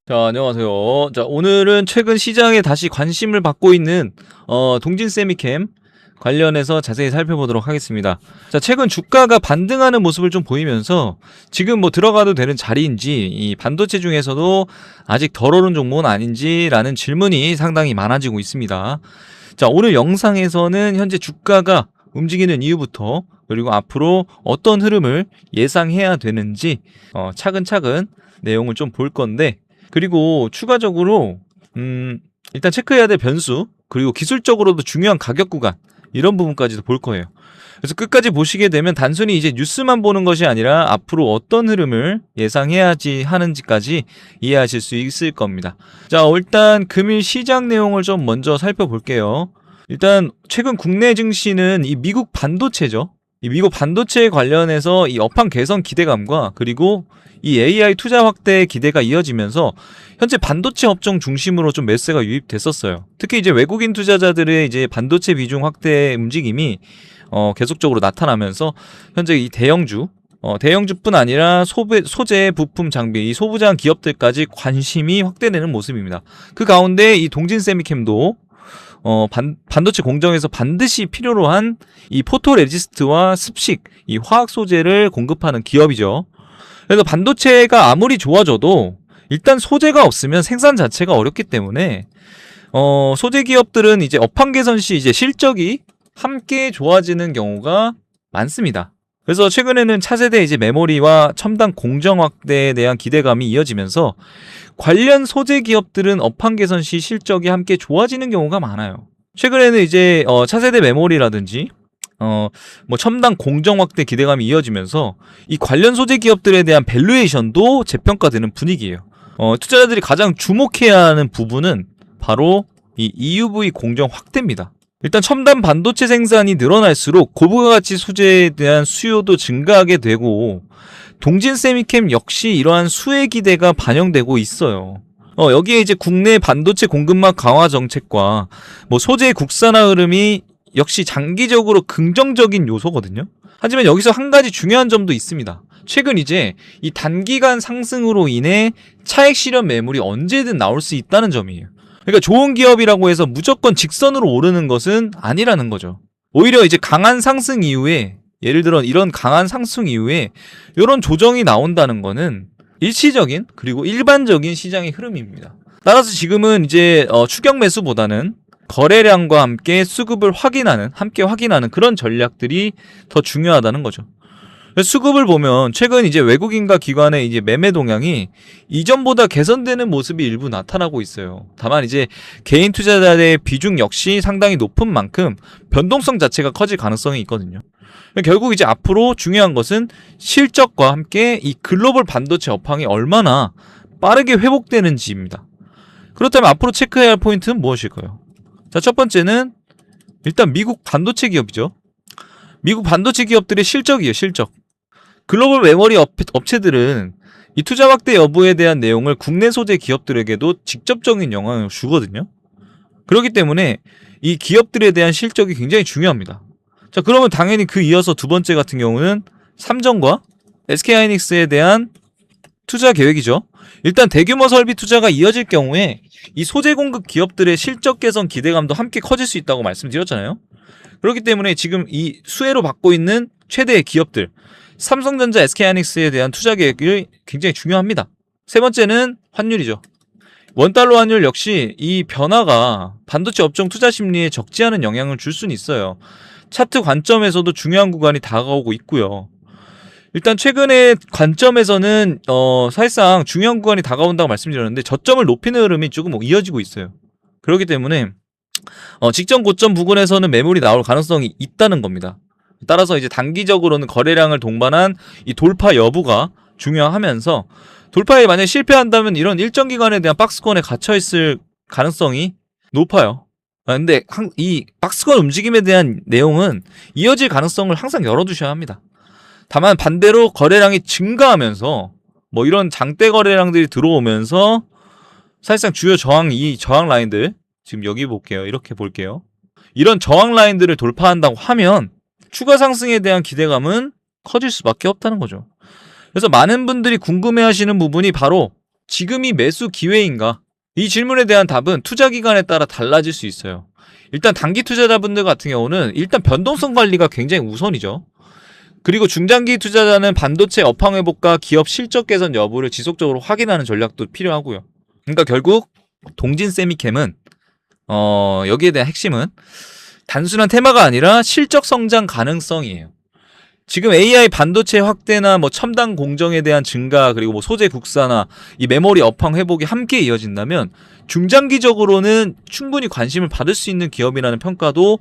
자, 안녕하세요. 자, 오늘은 최근 시장에 다시 관심을 받고 있는 동진 세미캠 관련해서 자세히 살펴보도록 하겠습니다. 자, 최근 주가가 반등하는 모습을 좀 보이면서 지금 뭐 들어가도 되는 자리인지, 이 반도체 중에서도 아직 덜 오른 종목은 아닌지라는 질문이 상당히 많아지고 있습니다. 자, 오늘 영상에서는 현재 주가가 움직이는 이유부터, 그리고 앞으로 어떤 흐름을 예상해야 되는지 차근차근 내용을 좀 볼 건데, 그리고 추가적으로 일단 체크해야 될 변수, 그리고 기술적으로도 중요한 가격 구간, 이런 부분까지도 볼 거예요. 그래서 끝까지 보시게 되면 단순히 이제 뉴스만 보는 것이 아니라 앞으로 어떤 흐름을 예상해야지 하는지까지 이해하실 수 있을 겁니다. 자, 일단 금일 시장 내용을 좀 먼저 살펴볼게요. 일단 최근 국내 증시는 이 미국 반도체죠. 이 미국 반도체 관련해서 이 업황 개선 기대감과, 그리고 이 AI 투자 확대의 기대가 이어지면서 현재 반도체 업종 중심으로 좀 매수가 유입됐었어요. 특히 이제 외국인 투자자들의 이제 반도체 비중 확대 움직임이 계속적으로 나타나면서 현재 이 대형주뿐 아니라 소재, 부품, 장비, 이 소부장 기업들까지 관심이 확대되는 모습입니다. 그 가운데 이 동진 세미캠도 반도체 공정에서 반드시 필요로 한 이 포토레지스트와 습식, 이 화학 소재를 공급하는 기업이죠. 그래서 반도체가 아무리 좋아져도 일단 소재가 없으면 생산 자체가 어렵기 때문에 소재 기업들은 이제 업황 개선 시 이제 실적이 함께 좋아지는 경우가 많습니다. 그래서 최근에는 차세대 이제 메모리와 첨단 공정 확대에 대한 기대감이 이어지면서 관련 소재 기업들은 업황 개선 시 실적이 함께 좋아지는 경우가 많아요. 최근에는 이제 차세대 메모리라든지 뭐 첨단 공정 확대 기대감이 이어지면서 이 관련 소재 기업들에 대한 밸류에이션도 재평가되는 분위기예요. 투자자들이 가장 주목해야 하는 부분은 바로 이 EUV 공정 확대입니다. 일단 첨단 반도체 생산이 늘어날수록 고부가가치 소재에 대한 수요도 증가하게 되고, 동진 세미캠 역시 이러한 수혜 기대가 반영되고 있어요. 여기에 이제 국내 반도체 공급망 강화 정책과 뭐 소재 국산화 흐름이 역시 장기적으로 긍정적인 요소거든요. 하지만 여기서 한 가지 중요한 점도 있습니다. 최근 이제 이 단기간 상승으로 인해 차액 실현 매물이 언제든 나올 수 있다는 점이에요. 그러니까 좋은 기업이라고 해서 무조건 직선으로 오르는 것은 아니라는 거죠. 오히려 이제 강한 상승 이후에, 예를 들어 이런 강한 상승 이후에 이런 조정이 나온다는 거는 일시적인, 그리고 일반적인 시장의 흐름입니다. 따라서 지금은 이제 추격 매수보다는 거래량과 함께 수급을 함께 확인하는 그런 전략들이 더 중요하다는 거죠. 수급을 보면 최근 이제 외국인과 기관의 이제 매매 동향이 이전보다 개선되는 모습이 일부 나타나고 있어요. 다만 이제 개인 투자자의 비중 역시 상당히 높은 만큼 변동성 자체가 커질 가능성이 있거든요. 결국 이제 앞으로 중요한 것은 실적과 함께 이 글로벌 반도체 업황이 얼마나 빠르게 회복되는지입니다. 그렇다면 앞으로 체크해야 할 포인트는 무엇일까요? 자, 첫 번째는 일단 미국 반도체 기업이죠. 미국 반도체 기업들의 실적이에요, 실적. 글로벌 메모리 업체들은 이 투자 확대 여부에 대한 내용을 국내 소재 기업들에게도 직접적인 영향을 주거든요. 그렇기 때문에 이 기업들에 대한 실적이 굉장히 중요합니다. 자, 그러면 당연히 그 이어서 두 번째 같은 경우는 삼성과 SK하이닉스에 대한 투자 계획이죠. 일단 대규모 설비 투자가 이어질 경우에 이 소재 공급 기업들의 실적 개선 기대감도 함께 커질 수 있다고 말씀드렸잖아요. 그렇기 때문에 지금 이 수혜로 받고 있는 최대의 기업들, 삼성전자, SK하이닉스에 대한 투자 계획이 굉장히 중요합니다. 세 번째는 환율이죠. 원달러 환율 역시 이 변화가 반도체 업종 투자 심리에 적지 않은 영향을 줄 수는 있어요. 차트 관점에서도 중요한 구간이 다가오고 있고요. 일단 최근의 관점에서는 사실상 중요한 구간이 다가온다고 말씀드렸는데 저점을 높이는 흐름이 조금 이어지고 있어요. 그렇기 때문에 직전 고점 부근에서는 매물이 나올 가능성이 있다는 겁니다. 따라서 이제 단기적으로는 거래량을 동반한 이 돌파 여부가 중요하면서, 돌파에 만약에 실패한다면 이런 일정 기간에 대한 박스권에 갇혀있을 가능성이 높아요. 근데 이 박스권 움직임에 대한 내용은 이어질 가능성을 항상 열어두셔야 합니다. 다만 반대로 거래량이 증가하면서 뭐 이런 장대 거래량들이 들어오면서 사실상 주요 이 저항 라인들, 지금 여기 볼게요. 이렇게 볼게요. 이런 저항 라인들을 돌파한다고 하면 추가 상승에 대한 기대감은 커질 수밖에 없다는 거죠. 그래서 많은 분들이 궁금해하시는 부분이 바로 지금이 매수 기회인가? 이 질문에 대한 답은 투자 기간에 따라 달라질 수 있어요. 일단 단기 투자자분들 같은 경우는 일단 변동성 관리가 굉장히 우선이죠. 그리고 중장기 투자자는 반도체 업황 회복과 기업 실적 개선 여부를 지속적으로 확인하는 전략도 필요하고요. 그러니까 결국 동진 세미캠은 여기에 대한 핵심은 단순한 테마가 아니라 실적 성장 가능성이에요. 지금 AI 반도체 확대나 뭐 첨단 공정에 대한 증가, 그리고 뭐 소재 국산화, 이 메모리 업황 회복이 함께 이어진다면 중장기적으로는 충분히 관심을 받을 수 있는 기업이라는 평가도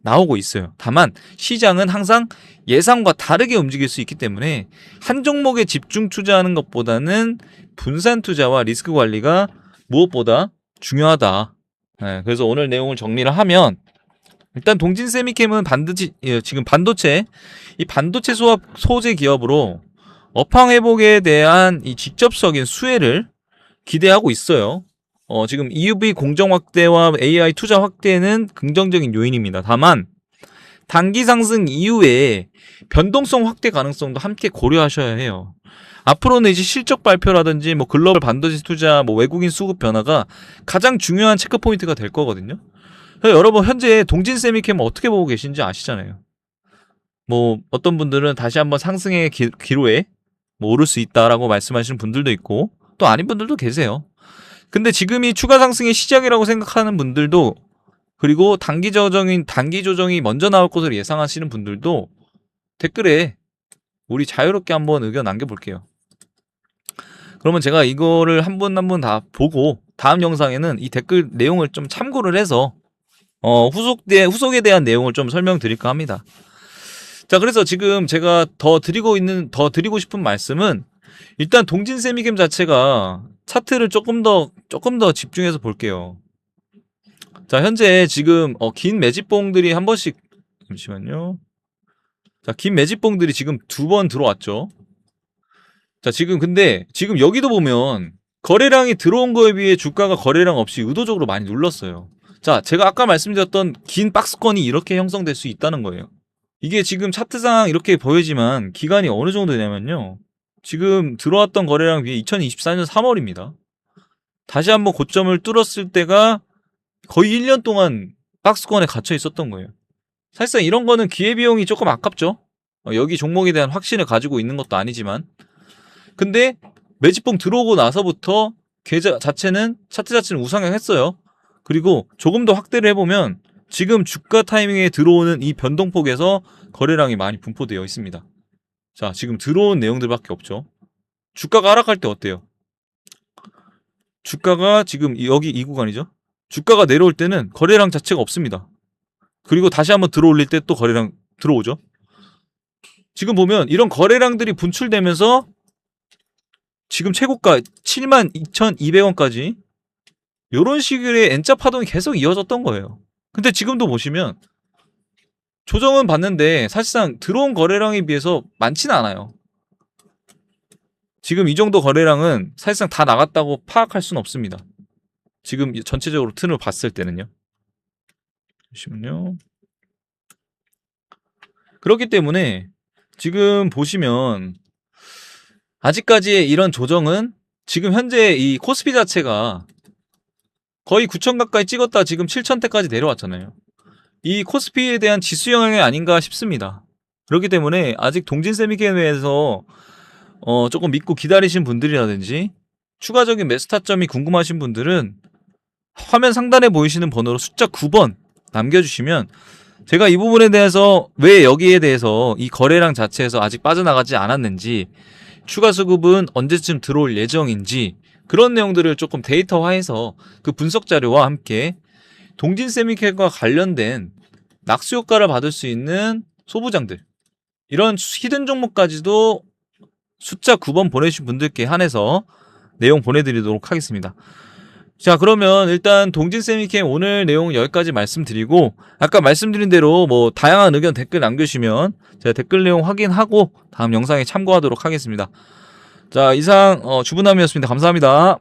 나오고 있어요. 다만 시장은 항상 예상과 다르게 움직일 수 있기 때문에 한 종목에 집중 투자하는 것보다는 분산 투자와 리스크 관리가 무엇보다 중요하다. 네, 그래서 오늘 내용을 정리를 하면 일단 동진 세미캠은 반드시 지금 반도체 이 반도체 수업 소재 기업으로 업황 회복에 대한 이 직접적인 수혜를 기대하고 있어요. 지금 EUV 공정 확대와 AI 투자 확대는 긍정적인 요인입니다. 다만 단기 상승 이후에 변동성 확대 가능성도 함께 고려하셔야 해요. 앞으로는 이제 실적 발표라든지 뭐 글로벌 반도체 투자, 뭐 외국인 수급 변화가 가장 중요한 체크 포인트가 될 거거든요. 여러분 현재 동진 세미캠 어떻게 보고 계신지 아시잖아요. 뭐 어떤 분들은 다시 한번 상승의 기로에 뭐 오를 수 있다라고 말씀하시는 분들도 있고 또 아닌 분들도 계세요. 근데 지금이 추가 상승의 시작이라고 생각하는 분들도, 그리고 단기 조정이 먼저 나올 것으로 예상하시는 분들도 댓글에 우리 자유롭게 한번 의견 남겨볼게요. 그러면 제가 이거를 한 분 한 분 다 보고 다음 영상에는 이 댓글 내용을 좀 참고를 해서 후속에 대한 내용을 좀 설명드릴까 합니다. 자, 그래서 지금 제가 더 드리고 싶은 말씀은 일단 동진 세미캠 자체가 차트를 조금 더 집중해서 볼게요. 자, 현재 지금 긴 매집봉들이 한 번씩, 잠시만요. 자, 긴 매집봉들이 지금 2번 들어왔죠. 자, 근데 지금 여기도 보면 거래량이 들어온 거에 비해 주가가 거래량 없이 의도적으로 많이 눌렀어요. 자, 제가 아까 말씀드렸던 긴 박스권이 이렇게 형성될 수 있다는 거예요. 이게 지금 차트상 이렇게 보이지만 기간이 어느 정도 되냐면요, 지금 들어왔던 거래량 비해 2024년 3월입니다. 다시 한번 고점을 뚫었을 때가 거의 1년 동안 박스권에 갇혀 있었던 거예요. 사실상 이런 거는 기회비용이 조금 아깝죠. 여기 종목에 대한 확신을 가지고 있는 것도 아니지만. 근데 매집봉 들어오고 나서부터 차트 자체는 우상향했어요. 그리고 조금 더 확대를 해보면 지금 주가 타이밍에 들어오는 이 변동폭에서 거래량이 많이 분포되어 있습니다. 자, 지금 들어온 내용들밖에 없죠. 주가가 하락할 때 어때요? 주가가 지금 여기 이 구간이죠. 주가가 내려올 때는 거래량 자체가 없습니다. 그리고 다시 한번 들어올릴 때 또 거래량 들어오죠. 지금 보면 이런 거래량들이 분출되면서 지금 최고가 72,200원까지 이런 식의 N자 파동이 계속 이어졌던 거예요. 근데 지금도 보시면 조정은 봤는데 사실상 들어온 거래량에 비해서 많지는 않아요. 지금 이 정도 거래량은 사실상 다 나갔다고 파악할 수는 없습니다. 지금 전체적으로 튼을 봤을 때는요. 잠시만요. 그렇기 때문에 지금 보시면 아직까지의 이런 조정은 지금 현재 이 코스피 자체가 거의 9,000 가까이 찍었다 지금 7,000대까지 내려왔잖아요. 이 코스피에 대한 지수 영향이 아닌가 싶습니다. 그렇기 때문에 아직 동진 세미캠에서 조금 믿고 기다리신 분들이라든지 추가적인 매수 타점이 궁금하신 분들은 화면 상단에 보이시는 번호로 숫자 9번 남겨주시면 제가 이 부분에 대해서 왜 여기에 대해서 이 거래량 자체에서 아직 빠져나가지 않았는지, 추가 수급은 언제쯤 들어올 예정인지 그런 내용들을 조금 데이터화해서 그 분석 자료와 함께 동진 세미캠과 관련된 낙수 효과를 받을 수 있는 소부장들, 이런 히든 종목까지도 숫자 9번 보내주신 분들께 한해서 내용 보내드리도록 하겠습니다. 자, 그러면 일단 동진 세미캠 오늘 내용은 여기까지 말씀드리고, 아까 말씀드린 대로 뭐 다양한 의견 댓글 남겨주시면 제가 댓글 내용 확인하고 다음 영상에 참고하도록 하겠습니다. 자, 이상 주부남이었습니다. 감사합니다.